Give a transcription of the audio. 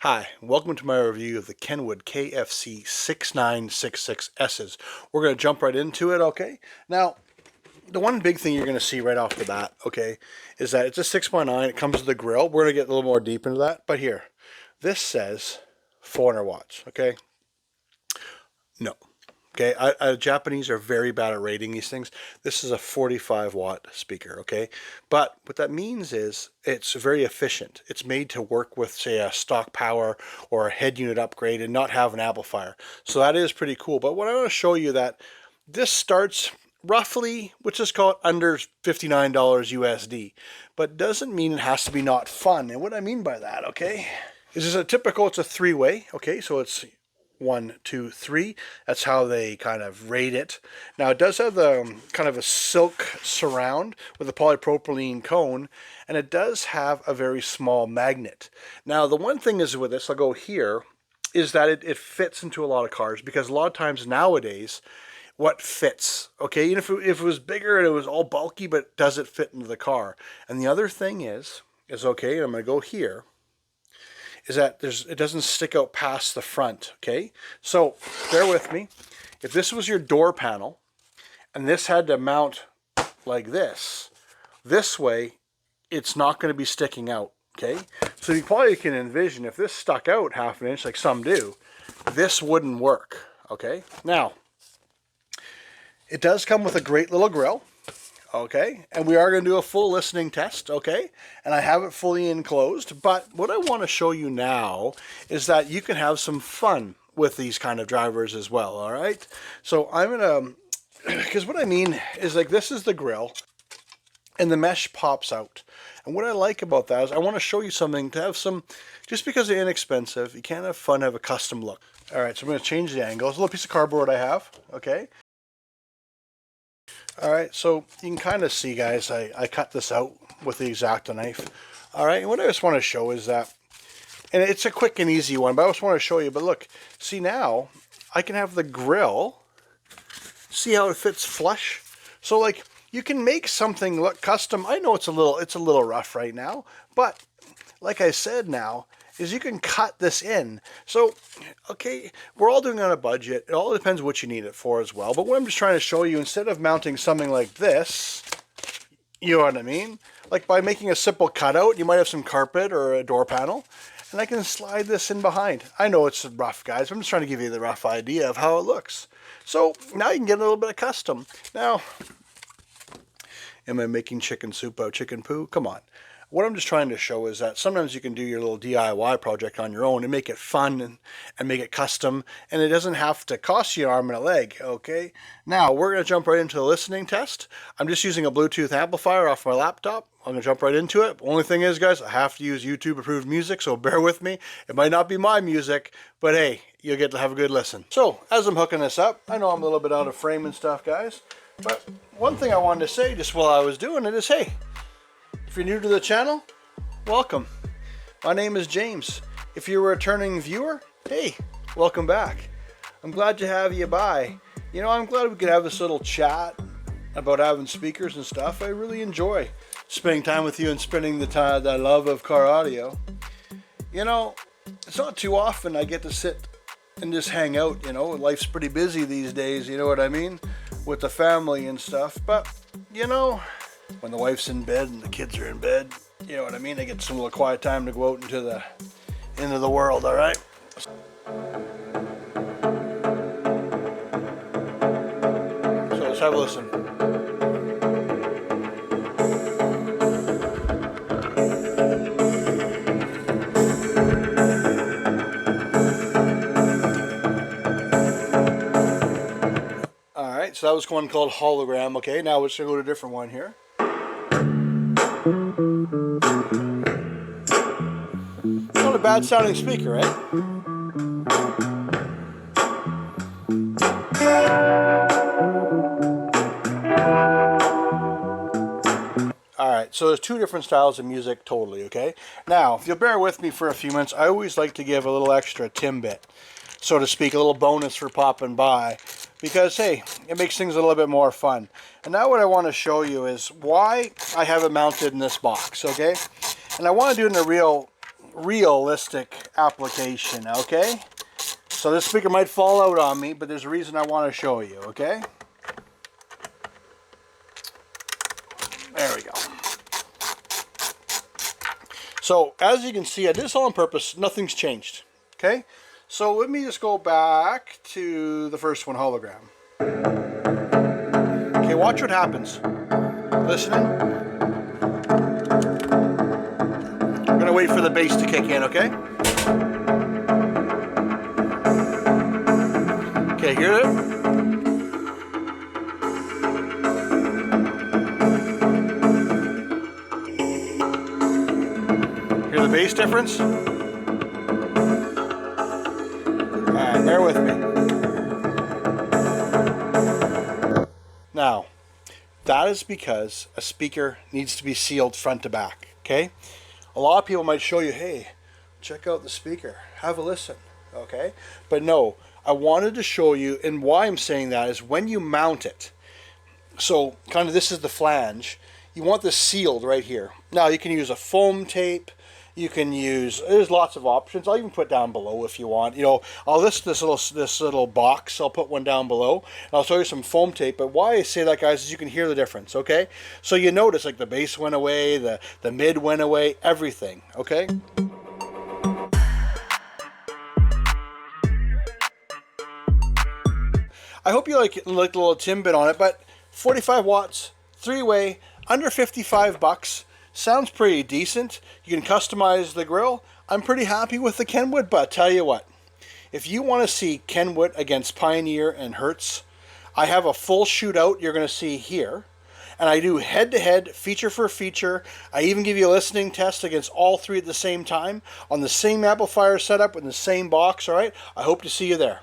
Hi, welcome to my review of the Kenwood KFC-6966S. We're going to jump right into it, okay? Now, the one big thing you're going to see right off the bat, okay, is that it's a 6x9. It comes with the grill. We're going to get a little more deep into that. But here, this says 400 watts, okay? No. Okay, Japanese are very bad at rating these things. This is a 45 watt speaker, okay? But what that means is it's very efficient. It's made to work with, say, a stock power or a head unit upgrade and not have an amplifier. So that is pretty cool. But what I want to show you that this starts roughly, which is called under $59 USD, but doesn't mean it has to be not fun. And what I mean by that, okay, is it's a three-way, okay? So it's 1, 2, 3. That's how they kind of rate it. Now it does have the kind of a silk surround with a polypropylene cone, and it does have a very small magnet. Now the one thing is with this, I'll go here, is that it fits into a lot of cars, because a lot of times nowadays, what fits, okay? Even if it was bigger and it was all bulky, but does it fit into the car? And the other thing is okay, I'm going to go here, is that it doesn't stick out past the front, okay? So bear with me. If this was your door panel and this had to mount like this way, it's not going to be sticking out, okay? So you probably can envision if this stuck out half an inch like some do, this wouldn't work, okay? Now, it does come with a great little grill. Okay, and we are going to do a full listening test, okay, and I have it fully enclosed, but what I want to show you now is that you can have some fun with these kind of drivers as well, all right? So I'm going to, because what I mean is, like, this is the grill, and the mesh pops out, and what I like about that is I want to show you something to have some, just because they're inexpensive, you can't have fun, have a custom look. All right, so I'm going to change the angle. It's a little piece of cardboard I have, okay? All right, so you can kind of see, guys, I cut this out with the X-Acto knife. All right, and what I just want to show is that, and it's a quick and easy one, but I just want to show you, but look, see now, I can have the grill, see how it fits flush? So, like, you can make something look custom. I know it's a little rough right now, but like I said now, is you can cut this in. So, okay, we're all doing it on a budget. It all depends what you need it for as well. But what I'm just trying to show you, instead of mounting something like this, you know what I mean? Like by making a simple cutout, you might have some carpet or a door panel, and I can slide this in behind. I know it's rough, guys. I'm just trying to give you the rough idea of how it looks. So now you can get a little bit of custom. Now, am I making chicken soup out of chicken poo? Come on. What I'm just trying to show is that sometimes you can do your little DIY project on your own and make it fun and make it custom, and it doesn't have to cost you an arm and a leg, okay? Now, we're going to jump right into the listening test. I'm just using a Bluetooth amplifier off my laptop. I'm going to jump right into it. Only thing is, guys, I have to use YouTube-approved music, so bear with me. It might not be my music, but hey, you'll get to have a good listen. So, as I'm hooking this up, I know I'm a little bit out of frame and stuff, guys, but one thing I wanted to say just while I was doing it is, hey, if you're new to the channel, welcome. My name is James. If you're a returning viewer, hey, welcome back. I'm glad to have you by. You know, I'm glad we could have this little chat about having speakers and stuff. I really enjoy spending time with you and spending the love of car audio. You know, it's not too often I get to sit and just hang out, you know. Life's pretty busy these days, you know what I mean, with the family and stuff. But, you know, when the wife's in bed and the kids are in bed, you know what I mean? I get some little quiet time to go out into the world, all right? So let's have a listen. All right, so that was one called Hologram. Okay, now we're just gonna go to a different one here. Not a bad sounding speaker, right? Alright, so there's two different styles of music totally, okay? Now, if you'll bear with me for a few minutes, I always like to give a little extra timbit, so to speak, a little bonus for popping by, because, hey, it makes things a little bit more fun. And now what I want to show you is why I have it mounted in this box, okay? And I want to do it in a real realistic application, okay? So this speaker might fall out on me, but there's a reason I want to show you, okay? There we go. So as you can see, I did this all on purpose. Nothing's changed, okay? So let me just go back to the first one, hologram. Okay, watch what happens. Listening? I'm gonna wait for the bass to kick in, okay? Okay, hear it? Hear the bass difference? And bear with me. Now, that is because a speaker needs to be sealed front to back, okay? A lot of people might show you, hey, check out the speaker, have a listen, okay? But no, I wanted to show you, and why I'm saying that is when you mount it, so kind of this is the flange, you want this sealed right here. Now you can use a foam tape, you can use, there's lots of options. I'll even put down below if you want. You know, I'll list this little box. I'll put one down below. And I'll show you some foam tape. But why I say that, guys, is you can hear the difference, okay? So you notice like the bass went away, the mid went away, everything, okay? I hope you like the little Timbit on it, but 45 watts, 3-way, under 55 bucks. Sounds pretty decent. You can customize the grill. I'm pretty happy with the Kenwood, but tell you what, if you want to see Kenwood against Pioneer and Hertz, I have a full shootout you're going to see here. And I do head-to-head, feature for feature. I even give you a listening test against all three at the same time on the same amplifier setup in the same box, all right? I hope to see you there.